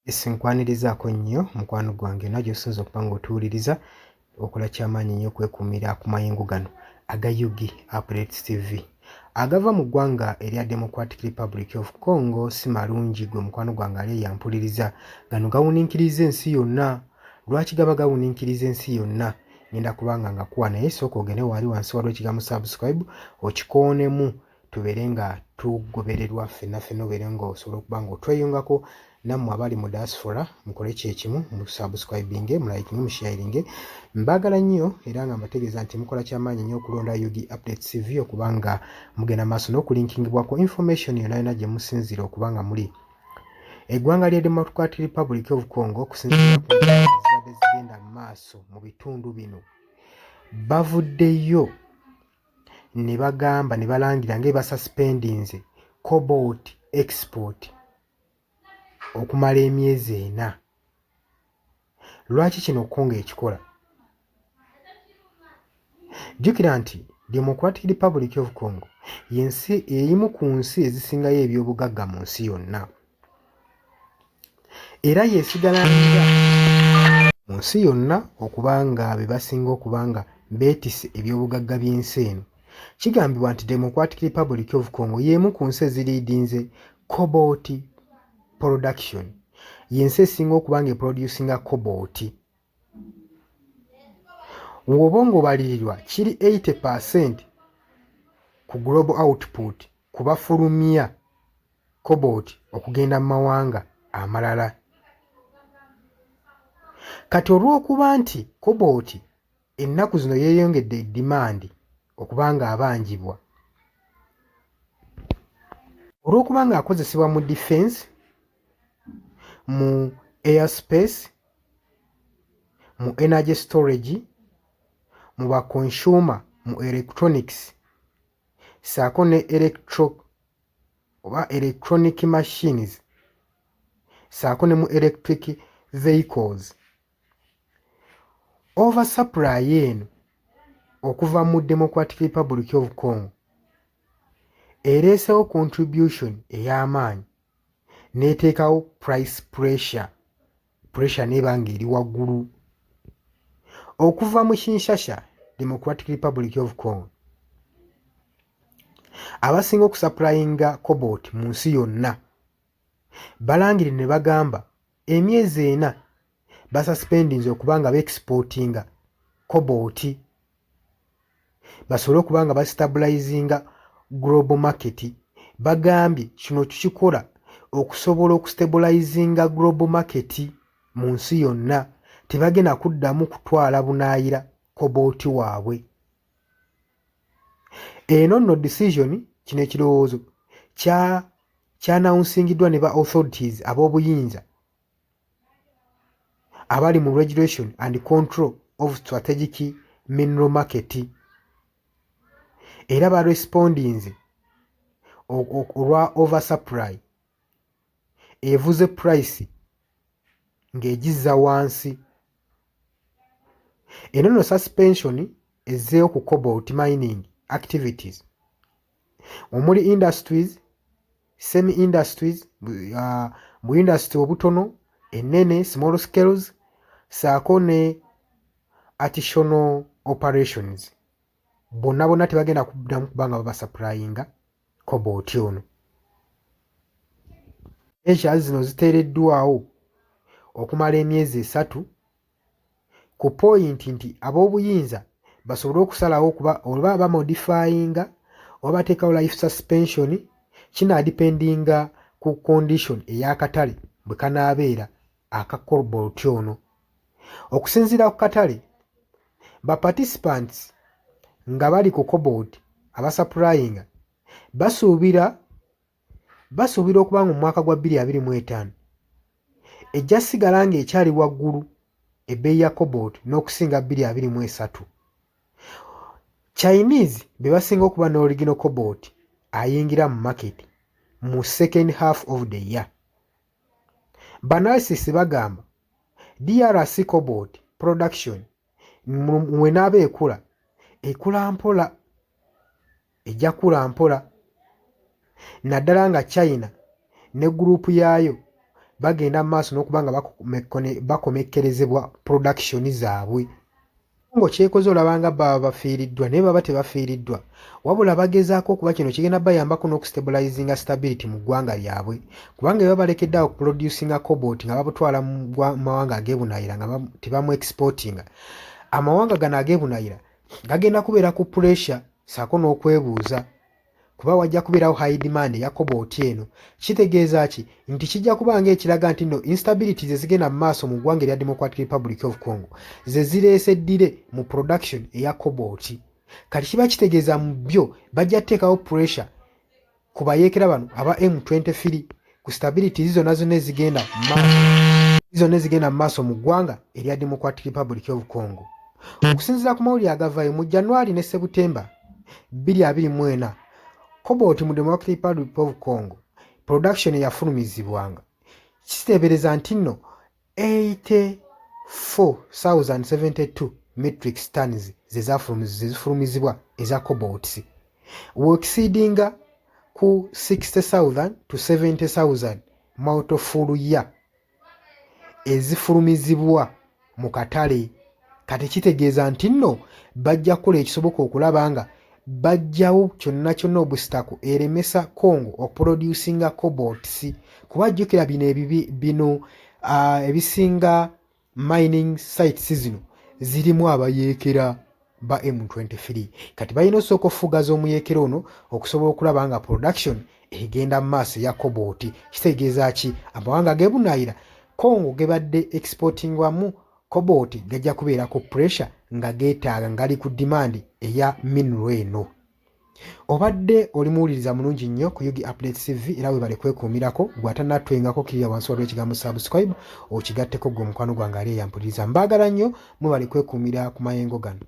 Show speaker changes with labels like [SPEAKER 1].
[SPEAKER 1] Nkwanirizaako nnyo mukwano gwange nagyo osinza okuba ng'otuwuliriza okola kyamaanyi nnyo okwekuumira ku mayengo gano aga UG Updates TV agava mu ggwanga erya Democratic Republic of Congo. Si malungi gwe mukwano gwange ali eyampuliriza, gano gawuniikiriza ensi yonna. Lwaki gaba gawuniikiriza ensi yonna? Ngenda kubanga ngakuwa naye sooka ogende wali wansi waliwo ekigambo subscribe okikoonemu tubeere nga tugobererwa ffenna ffenna, obeere ng'osobola okuba ng'otweyungako. Nammwe abali mu diaspora mukole kyekimu, mu subscribing, mu liking, mu sharing. Mbaagala nnyo era nga mbategeeza nti mukola kyamaanyi nnyo okulonda UG Updates TV okuba nga mugenda maaso n'okulinkingibwako information yonna yonna gye musinzira okuba nga muli. Eggwanga lya Democratic Republic of Congo okusinziira ku zibadde zigenda mu maaso mu bitundu bino, bavuddeyo ne bagamba ne balangira ng'ebasuspendinze cobalt export okumala emyezi 4. Lwaki kino Congo ekikola? Jjukira nti Democratic Republic of Congo y'ensi eyimu ku nsi ezisingayo ebyobugagga mu nsi yonna, era yeesigala nga mu nsi yonna okuba nga be basinga okuba nga beetise ebyobugagga by'ensi eno. Kigambibwa nti Democratic Republic of Congo y'emu ku nsi eziriidinze cobalt production, y'ensi esinga okuba nga eproducinga cobalt. Bw'oba ng'obalirirwa kiri 80% ku global output kubafulumya cobalt okugenda mu mawanga amalala. Kati olw'okuba nti cobalt ennaku zino yeeyongedde demand okuba nga abanjibwa, olw'okuba nga akozesebwa mu defense, mu airspace, mu energy storage, mu ba consumer, mu electronics, ssaako ne electronic machines, ssaako ne mu electric vehicles. Oversupply eno okuva mu Democratic Republic of Congo ereesewo contribution ey'amaanyi n'eteekawo price pressure n'eba ng'eri waggulu. Okuva mu Kinshasa, Democratic Republic of Congo, abasinga okusupplyinga cobalt mu nsi yonna balangire ne bagamba emyezi 4 basuspendinze okuba nga beexportinga cobalt basobole okuba nga bastabilizinga global market. Bagambye kino tukikola okusobola okustabilizinga global market mu nsi yonna, tebagenda kuddamu kutwala bunaayira cobalt waabwe. Eno nno decision, kino ekirowoozo kyanawunsingiddwa ne ba authorities ab'obuyinza abali mu regulation and control of strategic mineral market, era barespondinze olwa oversupply evuze price ng'egizza wansi. Eno nno suspension ezzeewo ku cobalt mining activities omuli industries, semi industries, mu industry obutono, ennene, small scales, ssaako ne artisanal operations. Bonna bonna tebagenda kuddamu kuba nga babasupplyinga cobalt ono. Measures zino ziteereddwawo okumala emyezi 3 ku point nti ab'obuyinza basobole okusalawo okuba oba bamodifyinga oba bateekawo life suspension, kinaadipendinga ku condition ey'akatale bwe kanaabeera aka cobalt ono. Okusinziira ku katale, ba participants nga bali ku cobalt abasupplyinga basuubira okuba nga mu mwaka gwa 2025 ejja sigala ng'ekyali waggulu ebbeeyi ya cobalt n'okusinga 2023. Chinese be basinga okuba n'original cobalt ayingira mu market mu second half of the year. Banalysis bagamba DRC cobalt production mwenaaba ekula mpola, ejja kula mpola, naddala nga China ne guruupu yaayo bagenda mu maaso n'okuba nga bakomekkerezebwa production zaabwe. Congo kyekoze olaba nga baba bafiiriddwa naye baba tebafiiriddwa wabula bagezaako okuba kino kigenda bayambako n'okustabilizinga stability mu ggwanga lyabwe kubanga baba balekedde awo okuproducinga cobalt nga babutwala mu mawanga ag'ebunayira nga tebamu exportinga. Amawanga gano ag'ebunayira gagenda kubeera ku pressure saako n'okwebuuza kuba wajja kubeerawo high demand ya cobalt eno. Kitegeeza ki nti kijja kuba ng'ekiraga nti no instability ze zigenda mu maaso mu ggwanga erya Democratic Republic of Congo ze zireese ddire mu production eya cobalt. Kati kiba kitegeeza mu byo bajja kuteekawo pressure ku bayeekera bano aba M23 ku stability zonna ezigenda mu maaso mu ggwanga erya Democratic Republic of Congo. Okusinziira ku mawulire agavaayo mu January ne September 2024 cobalt mu Democratic Republic of Congo production yafulumizibwanga kiteebereza nti nno 84,072 metric tons zezifulumizibwa eza cobalt exceedinga ku 60,000 to 70,000 multofuluya ezifulumizibwa mu katale. Kati kitegeeza nti nno bajja kukola ekisoboka okulaba nga bajjawo kyonna kyonna obusitako eremesa Congo okuproducinga cobalt kuba jjukira bino ebisinga mining sites zino zirimu abayeekera ba M23. Kati balina osooka okufugaza omuyeekera ono okusobola okulaba nga production egenda mu maaso ya cobalt. Kitegeeza ki amawanga ag'ebunayira Congo gebadde exportingwamu cobalt gajja kubeera ku pressure nga geetaaga ngali ku demand eya mineral eno. Obadde oli muwuliriza mulungi nnyo ku Yugi Updates TV era webale kwekuumirako gw'atannatwengako kirira wansi waliwo ekigambo subscribe okigatteko gwe omukwano gwange ali eyampuliriza. Mbaagala nnyo mwebale kwekuumira ku mayengo gano.